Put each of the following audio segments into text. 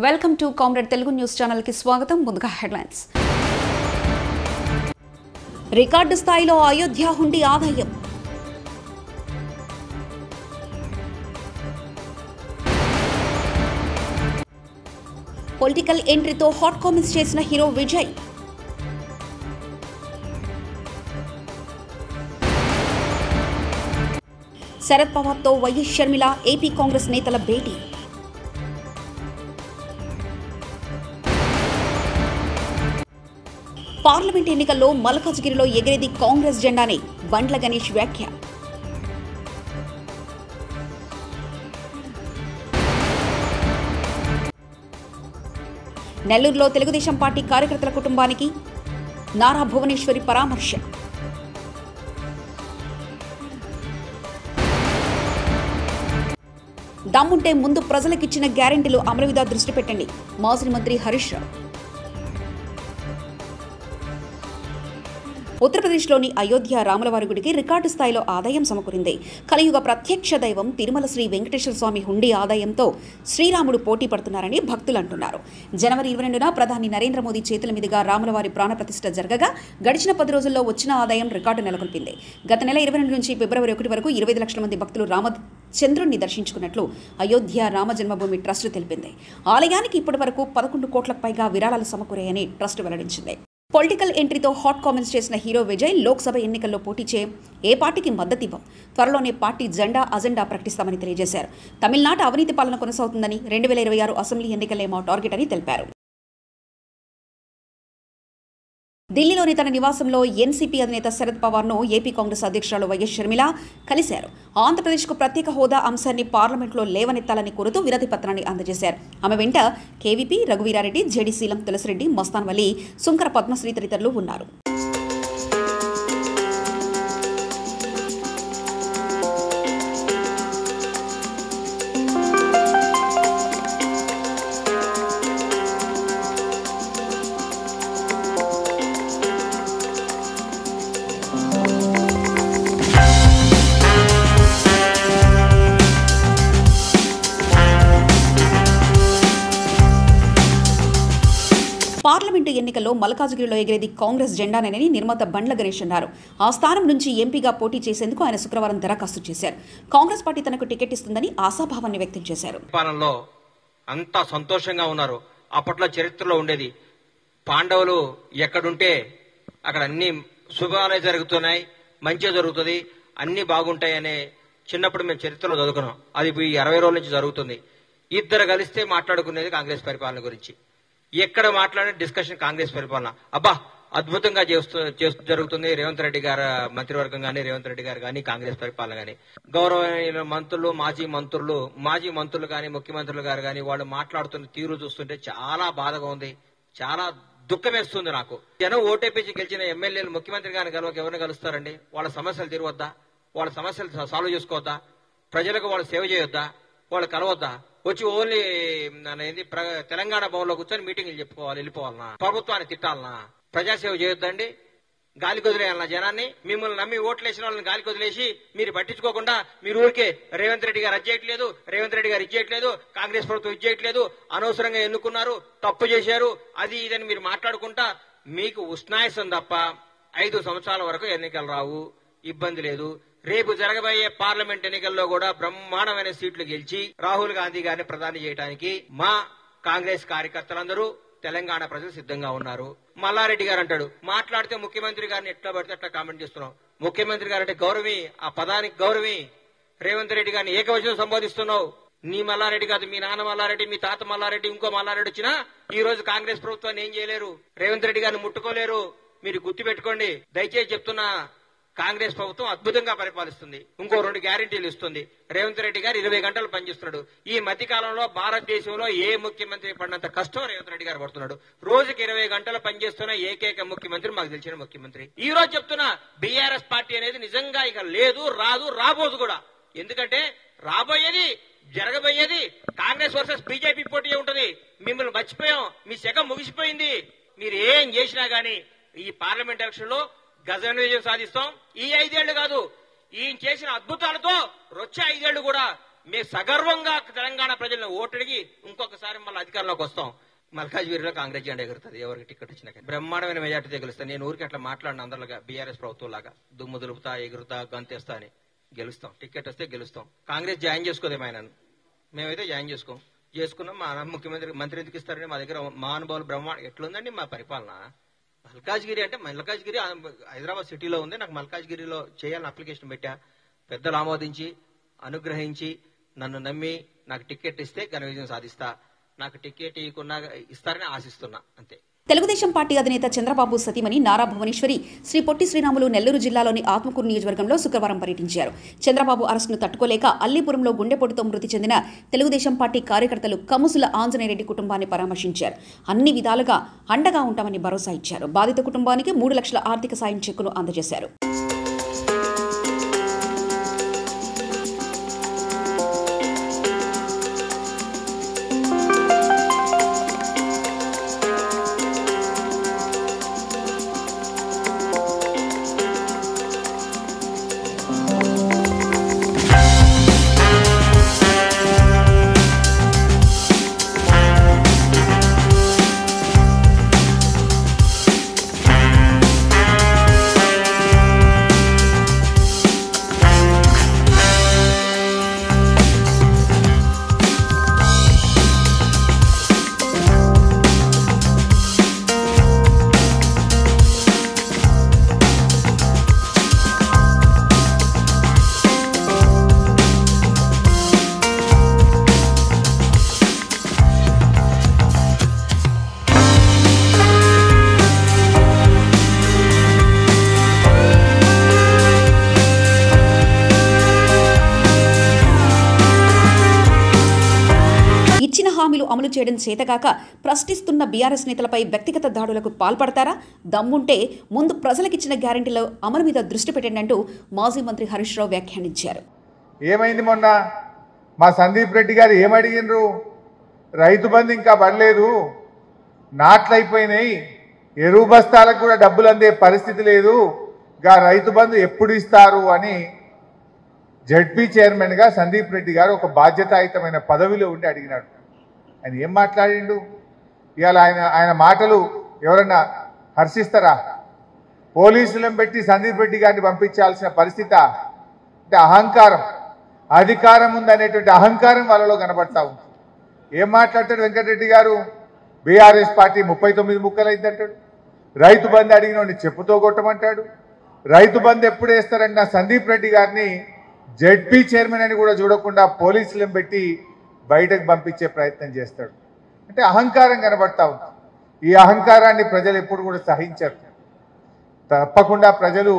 Welcome to comrade Telugu news channel కి స్వాగతం. ముందుగా హెడ్లైన్స్. రికార్డు స్థాయిలో అయోధ్య హుండీ ఆదాయం. పొలిటికల్ ఎంట్రీతో హాట్ కామెంట్స్ చేసిన హీరో విజయ్. శరద్ పవార్తో వైఎస్ షర్మిల ఏపీ కాంగ్రెస్ నేతల భేటీ. పార్లమెంట్ ఎన్నికల్లో మల్కాజ్గిరిలో ఎగిరేది కాంగ్రెస్ జెండానే బండ్ల గణేష్ వ్యాఖ్య. నెల్లూరులో తెలుగుదేశం పార్టీ కార్యకర్తల కుటుంబానికి నారా భువనేశ్వరి పరామర్శ. దమ్ముంటే ముందు ప్రజలకిచ్చిన గ్యారెంటీలు అమలు మీద దృష్టి పెట్టండి మాజీ మంత్రి హరీష్ రావు. ఉత్తరప్రదేశ్లోని అయోధ్య రాములవారి గుడికి రికార్డు స్థాయిలో ఆదాయం సమకూరింది. కలియుగ ప్రత్యక్ష దైవం తిరుమల శ్రీ వెంకటేశ్వర స్వామి హుండీ ఆదాయంతో శ్రీరాముడు పోటీ పడుతున్నారని భక్తులు అంటున్నారు. జనవరి 22న ప్రధాని నరేంద్ర మోదీ చేతుల మీదుగా రాములవారి ప్రాణప్రతిష్ఠ జరగగా గడిచిన 10 రోజుల్లో వచ్చిన ఆదాయం రికార్డు నెలకొల్పింది. గత నెల 22 నుంచి ఫిబ్రవరి 1 వరకు 25 లక్షల మంది భక్తులు రామచంద్రుణ్ణి దర్శించుకున్నట్లు అయోధ్య రామ జన్మభూమి ట్రస్ట్ తెలిపింది. ఆలయానికి ఇప్పటి వరకు 11 కోట్లకు పైగా విరాళాలు సమకూరాయని ట్రస్ట్ వెల్లడించింది. పొలిటికల్ ఎంట్రీతో హాట్ కామెంట్స్ చేసిన హీరో విజయ్ లోక్సభ ఎన్నికల్లో పోటీ చేయ ఏ పార్టీకి మద్దతివ్వం, త్వరలోనే పార్టీ అజెండా ప్రకటిస్తామని తెలియజేశారు. తమిళనాడు అవినీతి పాలన కొనసాగుతుందని 2026 అసెంబ్లీ ఎన్నికలే మా టార్గెట్ అని తెలిపారు. ఢిల్లీలోని తన నివాసంలో ఎన్సీపీ అధినేత శరద్ పవార్ను ఏపీ కాంగ్రెస్ అధ్యక్షురాలు వైఎస్ షర్మిల కలిశారు. ఆంధ్రప్రదేశ్కు ప్రత్యేక హోదా అంశాన్ని పార్లమెంట్లో లేవనెత్తాలని కోరుతూ వినతి పత్రాన్ని అందజేశారు. ఆమె వెంట కేవీపీ రఘువీరారెడ్డి, జేడీ సీలం తులసిరెడ్డి, మస్తాన్ వలి, సుంకర పద్మశ్రీ తదితరులు ఉన్నారు. పార్లమెంటు ఎన్నికల్లో మల్కాజ్గిరిలో ఎగిరేది కాంగ్రెస్ జెండానేనని నిర్మాత బండ్ల గణేష్ అన్నారు. ఆ స్థానం నుంచి ఎంపీగా పోటీ చేసేందుకు ఆయన శుక్రవారం దరఖాస్తు చేశారు. కాంగ్రెస్ పార్టీ తనకు టికెట్ ఇస్తుందని ఆశాభావాన్ని వ్యక్తం చేశారు. పాలనలో అంతా సంతోషంగా ఉన్నారు. అప్పట్లో చరిత్రలో ఉండేది పాండవులు ఎక్కడుంటే అక్కడ అన్ని శుభాలే జరుగుతున్నాయి, మంచి జరుగుతుంది, అన్ని బాగుంటాయి అనే చిన్నప్పుడు మేము చరిత్రలో చదువుకున్నాం. అది ఈ 60 రోజుల నుంచి జరుగుతుంది. ఇద్దరు కలిస్తే మాట్లాడుకునేది కాంగ్రెస్ పరిపాలన గురించి. ఎక్కడ మాట్లాడే డిస్కషన్ కాంగ్రెస్ పరిపాలన. అబ్బా అద్భుతంగా జరుగుతుంది. రేవంత్ రెడ్డి గారు మంత్రివర్గం కానీ, రేవంత్ రెడ్డి గారు కానీ, కాంగ్రెస్ పరిపాలన కానీ, గౌరవనీయుల మంత్రులు, మాజీ మంత్రులు కానీ, ముఖ్యమంత్రులు గారు కానీ వాళ్ళు మాట్లాడుతున్న తీరు చూస్తుంటే చాలా బాధగా ఉంది, చాలా దుఃఖం వేస్తుంది నాకు. జనం ఓటేపీచి గెలిచిన ఎమ్మెల్యేలు ముఖ్యమంత్రి గారిని కలవక ఎవరిని కలుస్తారండి? వాళ్ళ సమస్యలు తీరవద్దా? వాళ్ళ సమస్యలు సాల్వ్ చేసుకోవద్దా? ప్రజలకు వాళ్ళు సేవ చేయొద్దా? వాళ్ళు కలవద్దా? వచ్చి ఓన్లీ తెలంగాణ భవన్లో కూర్చొని మీటింగ్లు చెప్పుకోవాలి, వెళ్ళిపోవాలనా? ప్రభుత్వాన్ని తిట్టాలనా? ప్రజాసేవ చేయొద్దండి? గాలి కొదిలేయాలన్నా జనాన్ని? మిమ్మల్ని నమ్మి ఓట్లు వేసిన వాళ్ళని గాలి కొదిలేసి మీరు పట్టించుకోకుండా మీరు ఊరికే రేవంత్ రెడ్డి గారు అజ్జేయట్లేదు, రేవంత్ రెడ్డి గారు ఇచ్చేయట్లేదు, కాంగ్రెస్ ప్రభుత్వం ఇచ్చేయట్లేదు, అనవసరంగా ఎన్నుకున్నారు, తప్పు చేశారు, అది ఇదని మీరు మాట్లాడుకుంటా మీకు ఉష్ణాయసం తప్ప 5 సంవత్సరాల వరకు ఎన్నికలు రావు, ఇబ్బంది లేదు. రేపు జరగబోయే పార్లమెంట్ ఎన్నికల్లో కూడా బ్రహ్మాండమైన సీట్లు గెలిచి రాహుల్ గాంధీ గారిని ప్రధాని చేయడానికి మా కాంగ్రెస్ కార్యకర్తలందరూ, తెలంగాణ ప్రజలు సిద్ధంగా ఉన్నారు. మల్లారెడ్డి గారు అంటాడు, మాట్లాడితే ముఖ్యమంత్రి గారిని ఎట్లా పడితే అట్లా కామెంట్ చేస్తున్నాం. ముఖ్యమంత్రి గారు అంటే గౌరవి, ఆ పదానికి గౌరవి. రేవంత్ రెడ్డి గారిని ఏకవచనం సంబోధిస్తున్నావు. నీ మల్లారెడ్డి కాదు, మీ నాన్న మల్లారెడ్డి, మీ తాత మల్లారెడ్డి, ఇంకో మల్లారెడ్డి వచ్చినా ఈ రోజు కాంగ్రెస్ ప్రభుత్వాన్ని ఏం చేయలేరు, రేవంత్ రెడ్డి గారిని ముట్టుకోలేరు. మీరు గుర్తుపెట్టుకోండి. దయచేసి చెప్తున్నా, కాంగ్రెస్ ప్రభుత్వం అద్భుతంగా పరిపాలిస్తుంది. ఇంకో 2 గ్యారెంటీలు ఇస్తుంది. రేవంత్ రెడ్డి గారు 20 గంటలు పనిచేస్తున్నాడు. ఈ మధ్య కాలంలో భారతదేశంలో ఏ ముఖ్యమంత్రి పడినంత కష్టం రేవంత్ రెడ్డి గారు పడుతున్నాడు. రోజుకి 20 గంటలు పనిచేస్తున్న ఏకైక ముఖ్యమంత్రి మాకు తెలిసిన ముఖ్యమంత్రి. ఈ రోజు చెప్తున్నా, బీఆర్ఎస్ పార్టీ అనేది నిజంగా ఇక లేదు, రాదు, రాబోదు కూడా. ఎందుకంటే రాబోయేది, జరగబోయేది కాంగ్రెస్ వర్సెస్ బీజేపీ పోటీ ఉంటుంది. మిమ్మల్ని మర్చిపోయాం, మీ శకం ముగిసిపోయింది. మీరు ఏం చేసినా గానీ ఈ పార్లమెంట్ ఎలక్షన్ లో గజన విజయం సాధిస్తాం. ఈ 5 ఏళ్లు కాదు, ఈయన చేసిన అద్భుతాలతో వచ్చే 5 ఏళ్లు కూడా మేము సగర్వంగా తెలంగాణ ప్రజలను ఓటడిగి ఇంకొకసారి మళ్ళీ అధికారంలోకి వస్తాం. మల్కాజ్గిరిలో కాంగ్రెస్ జెండా ఎగురుతుంది ఎవరికి టికెట్ వచ్చినా. బ్రహ్మాండమైన మెజార్టీతో గెలుస్తాను. నేను ఊరికి అట్లా మాట్లాడిన అందరిలాగా బీఆర్ఎస్ ప్రభుత్వం లాగా దుమ్ము దులుపుతా ఎగురుతా గంతేస్తా అని గెలుస్తాం. టికెట్ వస్తే గెలుస్తాం. కాంగ్రెస్ జాయిన్ చేసుకోదేమో ఆయనను, మేమైతే జాయిన్ చేసుకున్నాం. మా మంత్రి ఎందుకు ఇస్తారని మా దగ్గర మహానుభావులు బ్రహ్మాండ ఎట్లుందండి మా పరిపాలన. మల్కాజ్గిరి అంటే మల్కాజ్గిరి హైదరాబాద్ సిటీలో ఉంది. నాకు మల్కాజ్గిరిలో చేయాలని అప్లికేషన్ పెట్టా. పెద్దలు ఆమోదించి అనుగ్రహించి నన్ను నమ్మి నాకు టికెట్ ఇస్తే ఘన విజయం సాధిస్తా. నాకు టికెట్ ఇస్తారని ఆశిస్తున్నా అంతే. తెలుగుదేశం పార్టీ అధినేత చంద్రబాబు సతీమణి నారా భువనేశ్వరి శ్రీ పొట్టి శ్రీరాములు నెల్లూరు జిల్లాలోని ఆత్మకూరు నియోజకవర్గంలో శుక్రవారం పర్యటించారు. చంద్రబాబు అరెస్టును తట్టుకోలేక అల్లీపురంలో గుండెపోటుతో మృతి చెందిన తెలుగుదేశం పార్టీ కార్యకర్తలు కముసుల ఆంజనేయరెడ్డి కుటుంబాన్ని పరామర్శించారు. అన్ని విధాలుగా అండగా ఉంటామని భరోసా ఇచ్చారు. బాధిత కుటుంబానికి 3 లక్షల ఆర్థిక సాయం చెక్కును అందజేశారు. హామీలు అమలు చేయడం చేతగాక ప్రశ్నిస్తున్న బీఆర్ఎస్ నేతలపై వ్యక్తిగత దాడులకు పాల్పడతారా? దమ్ముంటే ముందు ప్రజలకిచ్చిన గ్యారెంటీల అమలు మీద దృష్టి పెట్టండి అంటూ మాజీ మంత్రి హరీష్ రావు వ్యాఖ్యానించారు. ఏమైంది మొన్న మా సందీప్ రెడ్డి గారు ఏమడిగినరు? రైతు బంధు ఇంకా పడలేదు, నాట్లయిపోయినాయి, ఎరువు బస్తాలకు కూడా డబ్బులు అందే పరిస్థితి లేదు, గా రైతు బంధు ఎప్పుడు ఇస్తారు అని జడ్పీ చైర్మన్గా సందీప్ రెడ్డి గారు ఒక బాధ్యతాయుతమైన పదవిలో ఉండి అడిగినాడు. ఆయన ఏం మాట్లాడిండు? ఇవాళ ఆయన మాటలు ఎవరన్నా హర్షిస్తారా? పోలీసులను పెట్టి సందీప్ రెడ్డి గారిని పంపించాల్సిన పరిస్థితి అంటే అహంకారం, అధికారం ఉందనేటువంటి అహంకారం వాళ్ళలో కనబడతా ఉంది. ఏం మాట్లాడతాడు వెంకటరెడ్డి గారు? BRS party 39 ముక్కలైందంటాడు. రైతు బంధు అడిగినోడిని చెప్పుతో కొట్టమంటాడు. రైతు బంధు ఎప్పుడు వేస్తారన్న సందీప్ రెడ్డి గారిని జడ్పీ చైర్మన్ అని కూడా చూడకుండా పోలీసులను పెట్టి బయటకు పంపించే ప్రయత్నం చేస్తాడు. అంటే అహంకారం కనబడతా ఉంది. ఈ అహంకారాన్ని ప్రజలు ఎప్పుడు కూడా సహించరు. తప్పకుండా ప్రజలు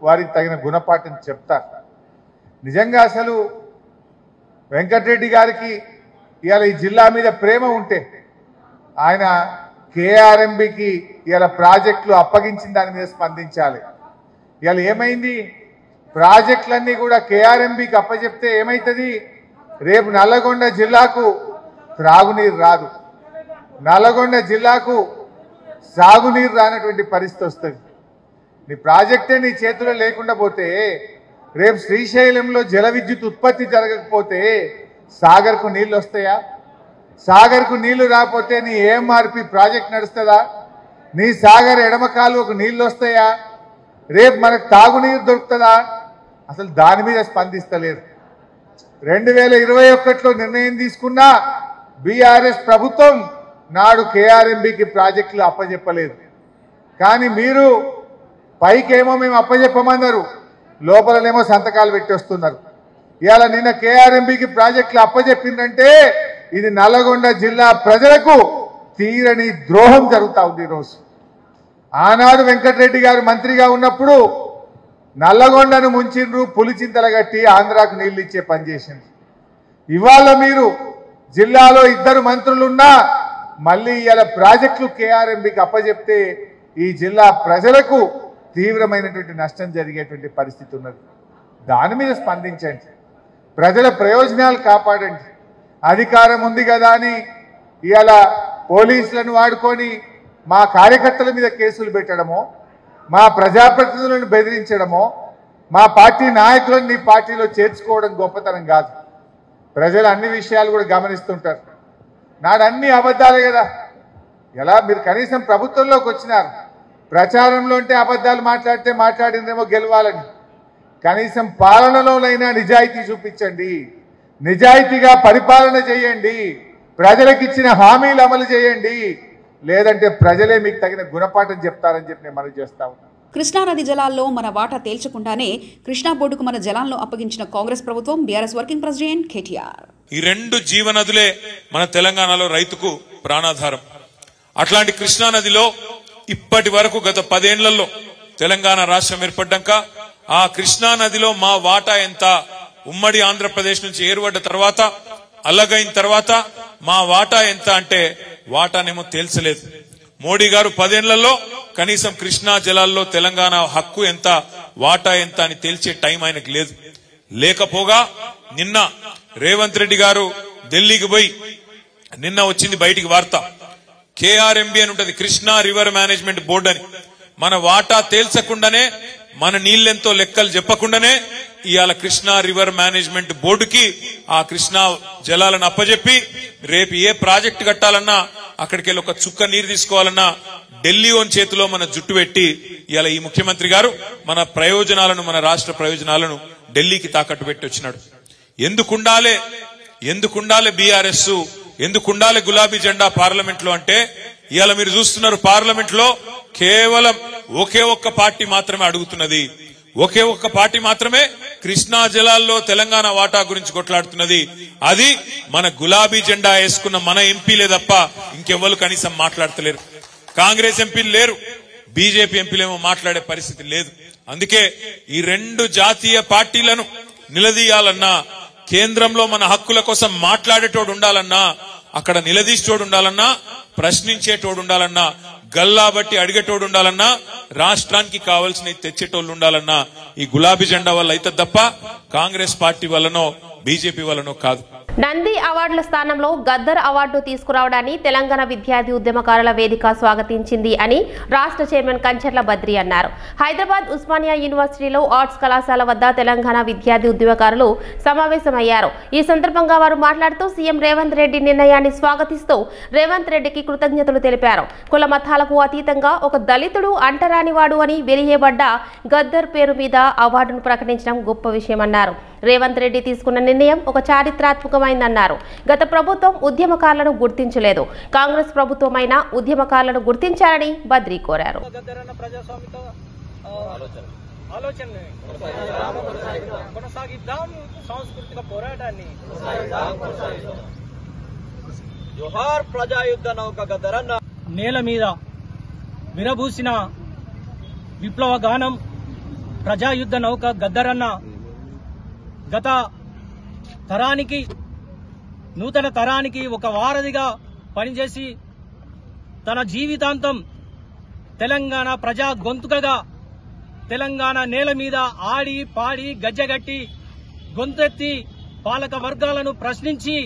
వారికి తగిన గుణపాఠం చెప్తారు. నిజంగా అసలు వెంకటరెడ్డి గారికి ఇవాళ ఈ జిల్లా మీద ప్రేమ ఉంటే ఆయన కేఆర్ఎంబికి ఇవాళ ప్రాజెక్టులు అప్పగించిన దాని మీద స్పందించాలి. ఇవాళ ఏమైంది? ప్రాజెక్టులన్నీ కూడా కేఆర్ఎంబికి అప్పచెప్తే ఏమవుతుంది? రేపు నల్లగొండ జిల్లాకు త్రాగునీరు రాదు, నల్లగొండ జిల్లాకు సాగునీరు రానటువంటి పరిస్థితి వస్తుంది. నీ ప్రాజెక్టే నీ చేతిలో లేకుండా పోతే, రేపు శ్రీశైలంలో జల విద్యుత్ ఉత్పత్తి జరగకపోతే సాగర్కు నీళ్లు వస్తాయా? సాగర్కు నీళ్లు రాకపోతే నీ ఏఎంఆర్పి ప్రాజెక్ట్ నడుస్తుందా? నీ సాగర్ ఎడమ కాలువకు నీళ్లు వస్తాయా? రేపు మనకు తాగునీరు దొరుకుతుందా? అసలు దాని మీద స్పందిస్తలేరు. 2021లో నిర్ణయం తీసుకున్న బీఆర్ఎస్ ప్రభుత్వం నాడు కేఆర్ఎంబికి ప్రాజెక్టులు అప్పచెప్పలేదు. కానీ మీరు పైకేమో మేము అప్పచెప్పమన్నారు, లోపలనేమో సంతకాలు పెట్టి వస్తున్నారు. ఇవాళ నిన్న కేఆర్ఎంబికి ప్రాజెక్టులు అప్పచెప్పిందంటే ఇది నల్లగొండ జిల్లా ప్రజలకు తీరని ద్రోహం జరుగుతూ ఉంది. ఈరోజు ఆనాడు వెంకటరెడ్డి గారు మంత్రిగా ఉన్నప్పుడు నల్లగొండను ముంచిండ్రు, పులిచింతలు కట్టి ఆంధ్రాకు నీళ్లు ఇచ్చే పని చేసిండ్రు. ఇవాళ మీరు జిల్లాలో 2 మంత్రులున్నా మళ్ళీ ఇవాళ ప్రాజెక్టులు కేఆర్ఎంబికి అప్పచెప్తే ఈ జిల్లా ప్రజలకు తీవ్రమైనటువంటి నష్టం జరిగేటువంటి పరిస్థితి ఉన్నది. దాని మీద స్పందించండి, ప్రజల ప్రయోజనాలు కాపాడండి. అధికారం ఉంది కదా అని ఇవాళ పోలీసులను వాడుకొని మా కార్యకర్తల మీద కేసులు పెట్టడమో, మా ప్రజాప్రతినిధులను బెదిరించడమో, మా పార్టీ నాయకులను నీ పార్టీలో చేర్చుకోవడం గొప్పతనం కాదు. ప్రజలు అన్ని విషయాలు కూడా గమనిస్తుంటారు. నాడు అన్ని అబద్ధాలే కదా. ఎలా మీరు కనీసం ప్రభుత్వంలోకి వచ్చినారు, ప్రచారంలో ఉంటే అబద్ధాలు మాట్లాడితే మాట్లాడిందేమో గెలవాలని, కనీసం పాలనలోనైనా నిజాయితీ చూపించండి, నిజాయితీగా పరిపాలన చేయండి, ప్రజలకు ఇచ్చిన హామీలు అమలు చేయండి, లేదంటే ప్రజలే మీకు తగిన గుణపాఠం చెప్తారని చెప్పి నేను మనవి చేస్తా ఉన్నాను. కృష్ణానది జలాల్లో మన వాటా తేల్చకుండానే కృష్ణా బోర్డుకు మన జలాలను అప్పగించిన కాంగ్రెస్ ప్రభుత్వం, బీఆర్ఎస్ వర్కింగ్ ప్రెసిడెంట్ కేటీఆర్. ఈ రెండు జీవనదులే మన తెలంగాణలో రైతుకు ప్రాణాధారం. అట్లాంటి కృష్ణానదిలో ఇప్పటి వరకు గత 10 ఏళ్లలో తెలంగాణ రాష్ట్రం ఏర్పడ్డాక ఆ కృష్ణానదిలో మా వాటా ఎంత, ఉమ్మడి ఆంధ్రప్రదేశ్ నుంచి ఏర్పడ్డ తర్వాత అల్లగైన తర్వాత మా వాటా ఎంత అంటే వాటానేమో తేల్చలేదు. మోడీ గారు 10 ఏళ్లలో కనీసం కృష్ణా జలాల్లో తెలంగాణ హక్కు ఎంత, వాటా ఎంత అని తేల్చే టైం ఆయనకు లేదు. లేకపోగా నిన్న రేవంత్ రెడ్డి గారు ఢిల్లీకి పోయి నిన్న వచ్చింది బయటికి వార్త, కేఆర్ఎంబి అని ఉంటది, కృష్ణా రివర్ మేనేజ్మెంట్ బోర్డు అని. మన వాటా తేల్చకుండానే, మన నీళ్లెంతో లెక్కలు చెప్పకుండానే ఇవాళ కృష్ణా రివర్ మేనేజ్మెంట్ బోర్డుకి ఆ కృష్ణా జలాలను అప్పజెప్పి రేపు ఏ ప్రాజెక్టు కట్టాలన్నా, అక్కడికి వెళ్ళి ఒక చుక్క నీరు తీసుకోవాలన్నా ఢిల్లీ ఓన్ చేతిలో మన జుట్టు పెట్టి ఇవాళ ఈ ముఖ్యమంత్రి గారు మన ప్రయోజనాలను, మన రాష్ట్ర ప్రయోజనాలను ఢిల్లీకి తాకట్టు పెట్టి వచ్చినాడు. ఎందుకుండాలే బీఆర్ఎస్, ఎందుకుండాలే గులాబీ జెండా పార్లమెంట్ లో అంటే ఇవాళ మీరు చూస్తున్నారు పార్లమెంట్ లో కేవలం ఒకే ఒక్క పార్టీ మాత్రమే అడుగుతున్నది, ఒకే ఒక్క పార్టీ మాత్రమే కృష్ణా జలాల్లో తెలంగాణ వాటా గురించి కొట్లాడుతున్నది. అది మన గులాబీ జెండా వేసుకున్న మన ఎంపీలే తప్ప ఇంకెవ్వరు కనీసం మాట్లాడతలేరు. కాంగ్రెస్ ఎంపీలు లేరు, బీజేపీ ఎంపీలేమో మాట్లాడే పరిస్థితి లేదు. అందుకే ఈ రెండు జాతీయ పార్టీలను నిలదీయాలన్నా, కేంద్రంలో మన హక్కుల కోసం మాట్లాడేటోడు ఉండాలన్నా, అక్కడ నిలదీసేటోడు ఉండాలన్నా, ప్రశ్నించేటోడు ఉండాలన్నా, గల్లా బట్టి అడిగేటోడు ఉండాలన్నా, రాష్ట్రానికి కావాల్సిన తెచ్చేటోళ్ళు ఉండాలన్నా ఈ గులాబీ జెండా వల్ల అయితే తప్ప కాంగ్రెస్ పార్టీ వల్లనో బీజేపీ వల్లనో కాదు. నంది అవార్డుల స్థానంలో గద్దర్ అవార్డు తీసుకురావడాన్ని తెలంగాణ విద్యార్థి ఉద్యమకారుల వేదిక స్వాగతించింది అని రాష్ట్ర చైర్మన్ కంచర్ల బద్రి అన్నారు. హైదరాబాద్ ఉస్మానియా యూనివర్సిటీలో ఆర్ట్స్ కళాశాల వద్ద తెలంగాణ విద్యార్థి ఉద్యమకారులు సమావేశమయ్యారు. ఈ సందర్భంగా వారు మాట్లాడుతూ సీఎం రేవంత్ రెడ్డి నిర్ణయాన్ని స్వాగతిస్తూ రేవంత్ రెడ్డికి కృతజ్ఞతలు తెలిపారు. కుల మతాలకు అతీతంగా ఒక దళితుడు అంటరానివాడు అని వెలియబడ్డ గద్దర్ పేరు మీద అవార్డును ప్రకటించడం గొప్ప విషయమన్నారు. రేవంత్ రెడ్డి తీసుకున్న నిర్ణయం ఒక చారిత్రాత్మకమైందన్నారు. గత ప్రభుత్వం ఉద్యమకారులను గుర్తించలేదు, కాంగ్రెస్ ప్రభుత్వమైన ఉద్యమకారులను గుర్తించాలని బద్రి కోరారు. నేల మీద విరబూసిన విప్లవ గానం ప్రజాయుద్ధ నౌక గద్దరన్న గత తరానికి, నూతన తరానికి ఒక వారధిగా పనిచేసి తన జీవితాంతం తెలంగాణ ప్రజా గొంతుకగా తెలంగాణ నేల మీద ఆడి పాడి గజ్జగట్టి గొంతెత్తి పాలక వర్గాలను ప్రశ్నించి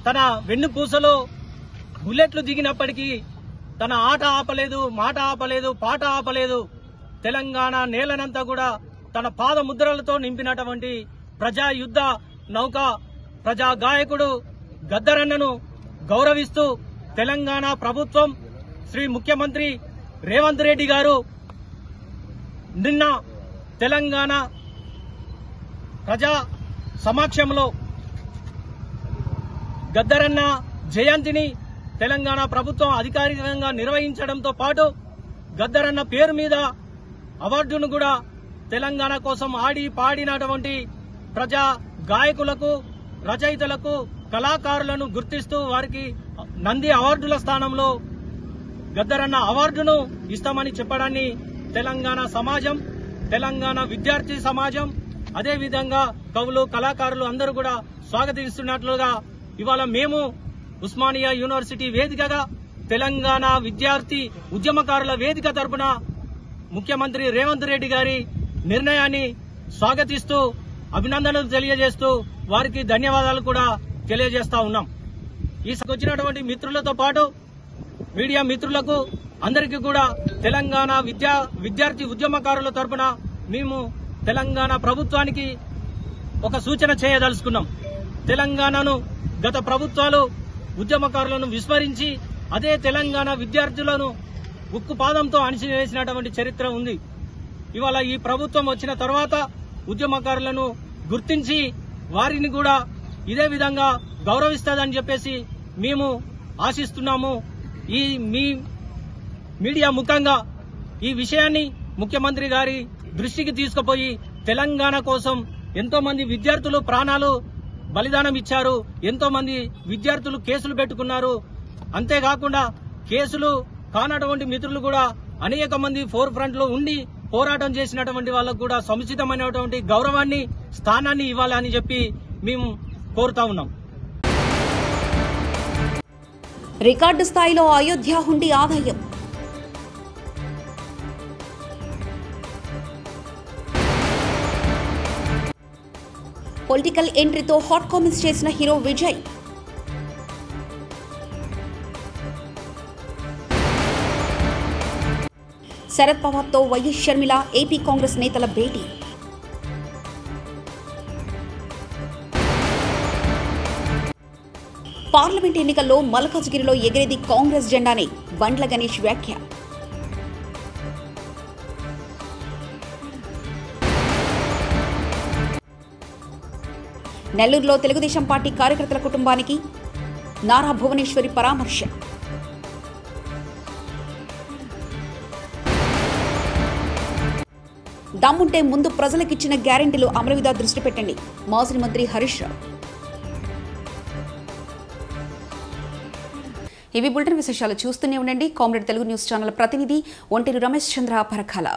తన వెన్నుపూసలో బుల్లెట్లు దిగినప్పటికీ తన ఆట ఆపలేదు, మాట ఆపలేదు, పాట ఆపలేదు. తెలంగాణ నేలనంతా కూడా తన పాద ముద్రలతో నింపినటువంటి ప్రజా యుద్ధ నౌక ప్రజా గాయకుడు గద్దరన్నను గౌరవిస్తూ తెలంగాణ ప్రభుత్వం, శ్రీ ముఖ్యమంత్రి రేవంత్ రెడ్డి గారు నిన్న తెలంగాణ ప్రజా సమక్షంలో గద్దరన్న జయంతిని తెలంగాణ ప్రభుత్వం అధికారికంగా నిర్వహించడంతో పాటు గద్దరన్న పేరు మీద అవార్డును కూడా తెలంగాణ కోసం ఆడి పాడినటువంటి ప్రజా గాయకులకు, రచయితలకు, కళాకారులను గుర్తిస్తూ వారికి నంది అవార్డుల స్థానంలో గద్దరన్న అవార్డును ఇస్తామని చెప్పడాన్ని తెలంగాణ సమాజం, తెలంగాణ విద్యార్థి సమాజం, అదేవిధంగా కవులు, కళాకారులు అందరూ కూడా స్వాగతిస్తున్నట్లుగా ఇవాళ మేము ఉస్మానియా యూనివర్సిటీ వేదికగా తెలంగాణ విద్యార్థి ఉద్యమకారుల వేదిక తరపున ముఖ్యమంత్రి రేవంత్ రెడ్డి గారి నిర్ణయాన్ని స్వాగతిస్తూ అభినందనలు తెలియజేస్తూ వారికి ధన్యవాదాలు కూడా తెలియజేస్తా ఉన్నాం. ఈ వచ్చినటువంటి మిత్రులతో పాటు మీడియా మిత్రులకు అందరికీ కూడా తెలంగాణ విద్యార్థి ఉద్యమకారుల తరపున మేము తెలంగాణ ప్రభుత్వానికి ఒక సూచన చేయదలుచుకున్నాం. తెలంగాణను గత ప్రభుత్వాలు ఉద్యమకారులను విస్మరించి అదే తెలంగాణ విద్యార్థులను ఉక్కుపాదంతో అణిచివేసినటువంటి చరిత్ర ఉంది. ఇవాళ ఈ ప్రభుత్వం వచ్చిన తర్వాత ఉద్యమకారులను గుర్తించి వారిని కూడా ఇదే విధంగా గౌరవిస్తుందని చెప్పేసి మేము ఆశిస్తున్నాము. ఈ మీ మీడియా ముఖంగా ఈ విషయాన్ని ముఖ్యమంత్రి గారి దృష్టికి తీసుకుపోయి తెలంగాణ కోసం ఎంతో మంది విద్యార్థులు ప్రాణాలు బలిదానం ఇచ్చారు, ఎంతో మంది విద్యార్థులు కేసులు పెట్టుకున్నారు. అంతేకాకుండా కేసులు కానటువంటి మిత్రులు కూడా అనేక మంది ఫోర్ ఫ్రంట్ లో ఉండి పోరాటం చేసినటువంటి వాళ్ళకు కూడా సముచితమైనటువంటి గౌరవాన్ని స్థానాన్ని ఇవ్వాలని చెప్పి మేము కోరుతా ఉన్నాం. రికార్డు స్థాయిలో అయోధ్య హుండీ ఆదాయం. పొలిటికల్ ఎంట్రీతో హాట్ కామెంట్స్ చేసిన హీరో విజయ్. శరద్ పవార్తో వైఎస్ షర్మిల ఏపీ కాంగ్రెస్ నేతల భేటీ. పార్లమెంట్ ఎన్నికల్లో మల్కాజ్గిరిలో ఎగిరేది కాంగ్రెస్ జెండానే బండ్ల గణేష్ వ్యాఖ్య. నెల్లూరులో తెలుగుదేశం పార్టీ కార్యకర్తల కుటుంబానికి నారా భువనేశ్వరి పరామర్శ. దమ్ముంటే ముందు ప్రజలకిచ్చిన గ్యారెంటీలు అమలు మీద దృష్టి పెట్టండి, మాజీ మంత్రి హరీష్ రావు. ఇవి బులెటిన్ విశేషాలు. చూస్తూనే ఉండండి కామ్రేడ్ తెలుగు న్యూస్ ఛానల్ ప్రతినిధి ఒంటేరు రమేష్ చంద్ర పరకాల.